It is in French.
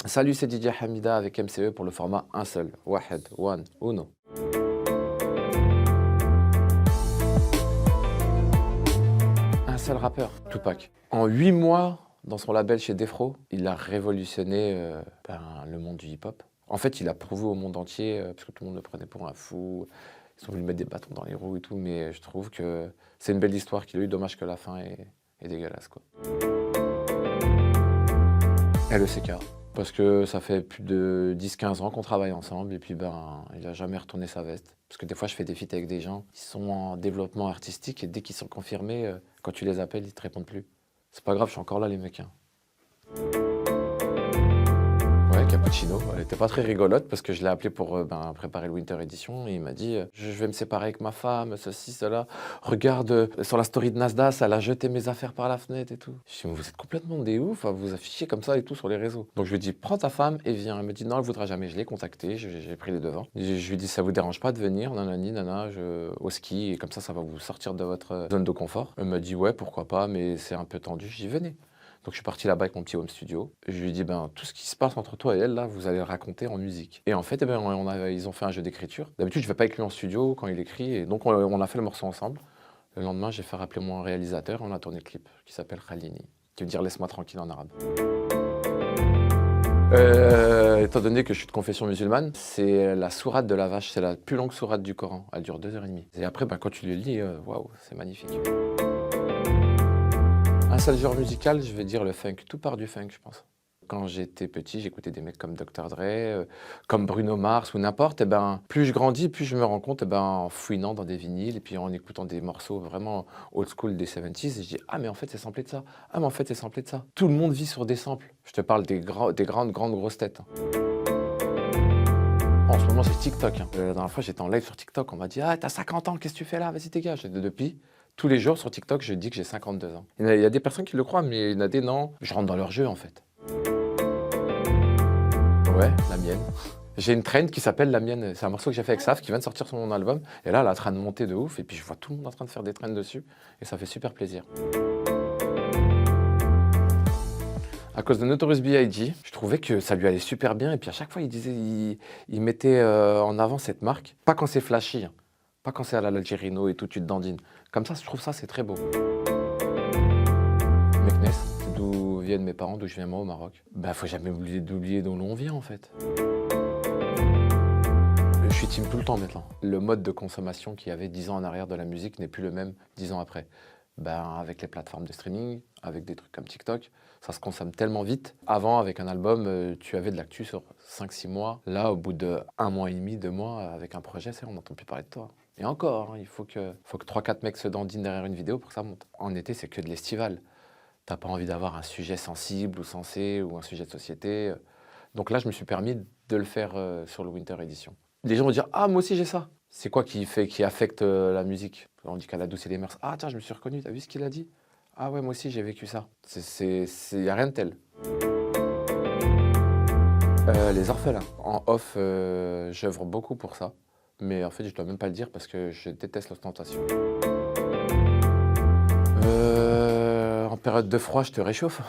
Salut, c'est DJ Hamida avec MCE pour le format un seul. Wahed, one, uno. Un seul rappeur, Tupac. En 8 mois, dans son label chez Defro, il a révolutionné le monde du hip-hop. En fait, il a prouvé au monde entier, parce que tout le monde le prenait pour un fou. Ils sont venus mettre des bâtons dans les roues et tout, mais je trouve que c'est une belle histoire qu'il a eu. Dommage que la fin est dégueulasse, quoi. LECK. Parce que ça fait plus de 10-15 ans qu'on travaille ensemble et puis il n'a jamais retourné sa veste. Parce que des fois, je fais des feats avec des gens qui sont en développement artistique et dès qu'ils sont confirmés, quand tu les appelles, ils ne te répondent plus. C'est pas grave, je suis encore là, les mecs. Hein. Ouais, Cappuccino. Elle était pas très rigolote parce que je l'ai appelé pour préparer le Winter Edition et il m'a dit je vais me séparer avec ma femme, ceci, cela. Regarde, sur la story de Nasdaq, elle a jeté mes affaires par la fenêtre et tout. Je dis, mais vous êtes complètement des ouf, vous vous affichez comme ça et tout sur les réseaux. Donc je lui ai dit, prends ta femme et viens. Elle me dit, non, elle voudra jamais. Je l'ai contacté, j'ai pris les devants. Je lui ai dit, ça vous dérange pas de venir, nanani, nana, au ski, et comme ça va vous sortir de votre zone de confort. Elle m'a dit, ouais, pourquoi pas, mais c'est un peu tendu. Je dis, venez. Donc je suis parti là-bas avec mon petit home studio. Je lui ai dit, tout ce qui se passe entre toi et elle, là, vous allez le raconter en musique. Et en fait, ils ont fait un jeu d'écriture. D'habitude, je ne vais pas avec lui en studio quand il écrit. Et donc, on a fait le morceau ensemble. Le lendemain, j'ai fait rappeler mon réalisateur. On a tourné le clip qui s'appelle Khalini, qui veut dire « Laisse-moi tranquille » en arabe. Étant donné que je suis de confession musulmane, c'est la sourate de la vache. C'est la plus longue sourate du Coran. Elle dure 2h30. Et après, quand tu le lis, waouh, c'est magnifique. Un seul genre musical, je vais dire le funk. Tout part du funk, je pense. Quand j'étais petit, j'écoutais des mecs comme Dr. Dre, comme Bruno Mars ou n'importe. Plus je grandis, plus je me rends compte en fouinant dans des vinyles et puis en écoutant des morceaux vraiment old school des 70s. Et je dis, ah mais en fait c'est samplé de ça. Ah mais en fait c'est samplé de ça. Tout le monde vit sur des samples. Je te parle des grandes grosses têtes. En ce moment c'est TikTok. La dernière fois j'étais en live sur TikTok. On m'a dit, ah t'as 50 ans, qu'est-ce que tu fais là? Vas-y dégage. Depuis. Tous les jours sur TikTok, je dis que j'ai 52 ans. Il y a des personnes qui le croient, mais il y en a des non. Je rentre dans leur jeu, en fait. Ouais, la mienne. J'ai une trend qui s'appelle La Mienne. C'est un morceau que j'ai fait avec Saf, qui vient de sortir sur mon album. Et là, elle est en train de monter de ouf. Et puis, je vois tout le monde en train de faire des trends dessus. Et ça fait super plaisir. À cause de Notorious B.I.G., je trouvais que ça lui allait super bien. Et puis, à chaque fois, il mettait en avant cette marque. Pas quand c'est flashy. Hein. Pas quand c'est à l'Algerino et tout, tu te dandines. Comme ça, je trouve ça, c'est très beau. Meknes, c'est d'où viennent mes parents, d'où je viens moi au Maroc. Faut jamais d'oublier d'où l'on vient en fait. Je suis team tout le temps maintenant. Le mode de consommation qu'il y avait 10 ans en arrière de la musique n'est plus le même 10 ans après. Avec les plateformes de streaming, avec des trucs comme TikTok, ça se consomme tellement vite. Avant, avec un album, tu avais de l'actu sur 5-6 mois. Là, au bout de 1 mois et demi, 2 mois, avec un projet, on n'entend plus parler de toi. Et encore, hein, il faut que 3-4 mecs se dandinent derrière une vidéo pour que ça monte. En été, c'est que de l'estival. T'as pas envie d'avoir un sujet sensible ou sensé ou un sujet de société. Donc là, je me suis permis de le faire sur le Winter Edition. Les gens vont dire « Ah, moi aussi j'ai ça ». C'est quoi qui affecte la musique? On dit qu'elle a adouci les mœurs. Ah tiens, je me suis reconnu, t'as vu ce qu'il a dit? Ah ouais, moi aussi j'ai vécu ça. Il n'y a rien de tel. Les orphelins. En off, j'œuvre beaucoup pour ça. Mais en fait, je dois même pas le dire parce que je déteste l'ostentation. En période de froid, je te réchauffe.